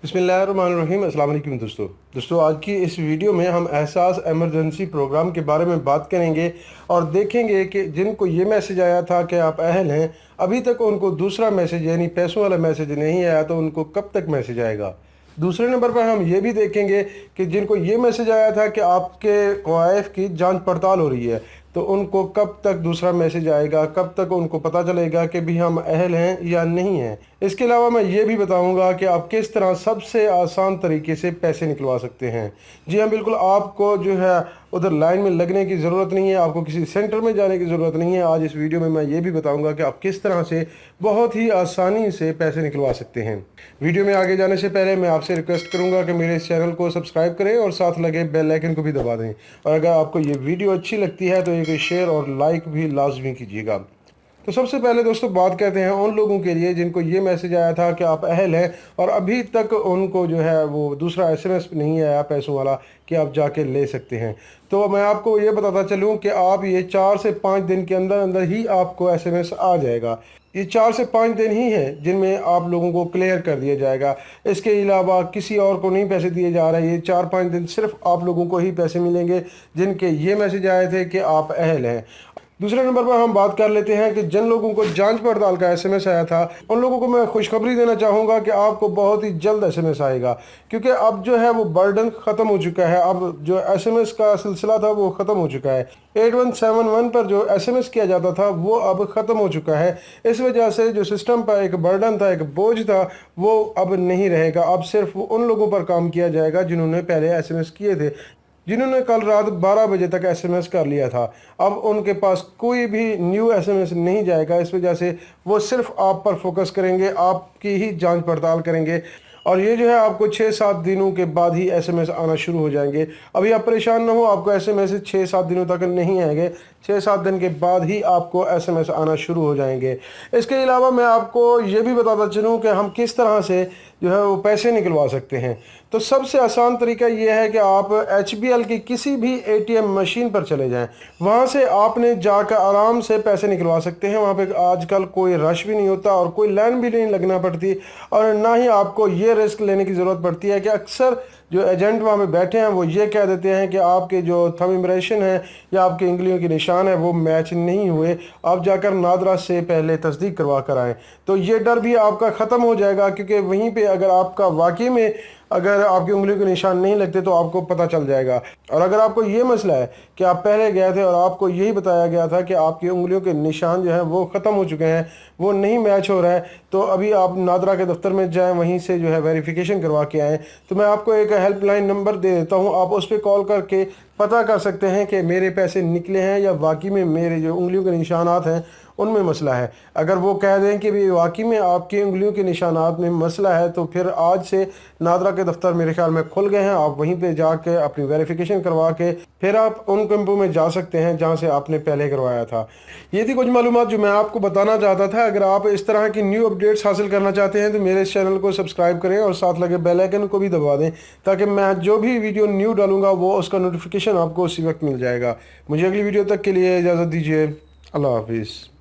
बिस्मिल्लाहिर्रहमानिर्रहीम। अस्सलाम वालेकुम दोस्तों आज की इस वीडियो में हम एहसास एमरजेंसी प्रोग्राम के बारे में बात करेंगे और देखेंगे कि जिनको ये मैसेज आया था कि आप अहल हैं, अभी तक उनको दूसरा मैसेज यानी पैसों वाला मैसेज नहीं आया, तो उनको कब तक मैसेज आएगा। दूसरे नंबर पर हम ये भी देखेंगे कि जिनको ये मैसेज आया था कि आपके वाइफ की जांच पड़ताल हो रही है, तो उनको कब तक दूसरा मैसेज आएगा, कब तक उनको पता चलेगा कि भी हम अहल हैं या नहीं हैं। इसके अलावा मैं ये भी बताऊंगा कि आप किस तरह सबसे आसान तरीके से पैसे निकलवा सकते हैं। जी हाँ, बिल्कुल, आपको जो है उधर लाइन में लगने की ज़रूरत नहीं है, आपको किसी सेंटर में जाने की ज़रूरत नहीं है। आज इस वीडियो में मैं ये भी बताऊंगा कि आप किस तरह से बहुत ही आसानी से पैसे निकलवा सकते हैं। वीडियो में आगे जाने से पहले मैं आपसे रिक्वेस्ट करूंगा कि मेरे इस चैनल को सब्सक्राइब करें और साथ लगे बेल आइकन को भी दबा दें, और अगर आपको ये वीडियो अच्छी लगती है तो एक शेयर और लाइक भी लाजमी कीजिएगा। तो सबसे पहले दोस्तों बात करते हैं उन लोगों के लिए जिनको ये मैसेज आया था कि आप अहल हैं और अभी तक उनको जो है वो दूसरा एसएमएस नहीं आया पैसों वाला कि आप जाके ले सकते हैं। तो मैं आपको ये बताता चलूँ कि आप ये 4 से 5 दिन के अंदर अंदर ही आपको एसएमएस आ जाएगा। ये 4 से 5 दिन ही हैं जिनमें आप लोगों को क्लियर कर दिया जाएगा। इसके अलावा किसी और को नहीं पैसे दिए जा रहे। ये 4-5 दिन सिर्फ आप लोगों को ही पैसे मिलेंगे जिनके ये मैसेज आए थे कि आप अहल हैं। दूसरे नंबर पर हम बात कर लेते हैं कि जिन लोगों को जांच पड़ताल का एसएमएस आया था, उन लोगों को मैं खुशखबरी देना चाहूँगा कि आपको बहुत ही जल्द एसएमएस आएगा, क्योंकि अब जो है वो बर्डन ख़त्म हो चुका है। अब जो एसएमएस का सिलसिला था वो ख़त्म हो चुका है। 8171 पर जो एसएमएस किया जाता था वो अब ख़त्म हो चुका है। इस वजह से जो सिस्टम पर एक बर्डन था, एक बोझ था, वो अब नहीं रहेगा। अब सिर्फ उन लोगों पर काम किया जाएगा जिन्होंने पहले एसएमएस किए थे, जिन्होंने कल रात 12 बजे तक एसएमएस कर लिया था। अब उनके पास कोई भी न्यू एसएमएस नहीं जाएगा। इस वजह से वो सिर्फ आप पर फोकस करेंगे, आपकी ही जांच पड़ताल करेंगे, और ये जो है आपको 6-7 दिनों के बाद ही एसएमएस आना शुरू हो जाएंगे। अभी आप परेशान ना हो, आपको एसएमएस 6-7 दिनों तक नहीं आएंगे। 6-7 दिन के बाद ही आपको एसएमएस आना शुरू हो जाएंगे। इसके अलावा मैं आपको ये भी बताता चलूँ कि हम किस तरह से जो है वो पैसे निकलवा सकते हैं। तो सबसे आसान तरीका ये है कि आप HBL की किसी भी ATM मशीन पर चले जाएं। वहाँ से आपने जाकर आराम से पैसे निकलवा सकते हैं। वहाँ पे आजकल कोई रश भी नहीं होता और कोई लाइन भी नहीं लगना पड़ती, और ना ही आपको ये रिस्क लेने की ज़रूरत पड़ती है कि अक्सर जो एजेंट वहाँ पे बैठे हैं वो ये कह देते हैं कि आपके जो थंब इम्प्रेशन है या आपकी उंगलियों के निशान है वो मैच नहीं हुए, आप जाकर नादरा से पहले तस्दीक करवा कर आएँ। तो ये डर भी आपका ख़त्म हो जाएगा, क्योंकि वहीं पे अगर आपका वाकई में अगर आपकी उंगलियों के निशान नहीं लगते तो आपको पता चल जाएगा। और अगर आपको ये मसला है कि आप पहले गए थे और आपको यही बताया गया था कि आपकी उंगलियों के निशान जो है वो ख़त्म हो चुके हैं, वो नहीं मैच हो रहा है, तो अभी आप नादरा के दफ्तर में जाएं, वहीं से जो है वेरिफिकेशन करवा के आएँ। तो मैं आपको एक हेल्पलाइन नंबर दे देता हूँ, आप उस पर कॉल करके पता कर सकते हैं कि मेरे पैसे निकले हैं या वाकई में मेरे जो उंगलियों के निशानात हैं उनमें मसला है। अगर वो कह दें कि भी वाकई में आपकी उंगलियों के निशानात में मसला है, तो फिर आज से नादरा के दफ्तर मेरे ख्याल में खुल गए हैं। आप वहीं पे जाके अपनी वेरिफिकेशन करवा के फिर आप उन कैंपों में जा सकते हैं जहां से आपने पहले करवाया था। ये थी कुछ मालूमात जो मैं आपको बताना चाहता था। अगर आप इस तरह की न्यू अपडेट्स हासिल करना चाहते हैं तो मेरे इस चैनल को सब्सक्राइब करें और साथ लगे बेल आइकन को भी दबा दें, ताकि मैं जो भी वीडियो न्यू डालूंगा वो उसका नोटिफिकेशन आपको उसी वक्त मिल जाएगा। मुझे अगली वीडियो तक के लिए इजाज़त दीजिए। अल्लाह हाफिज़।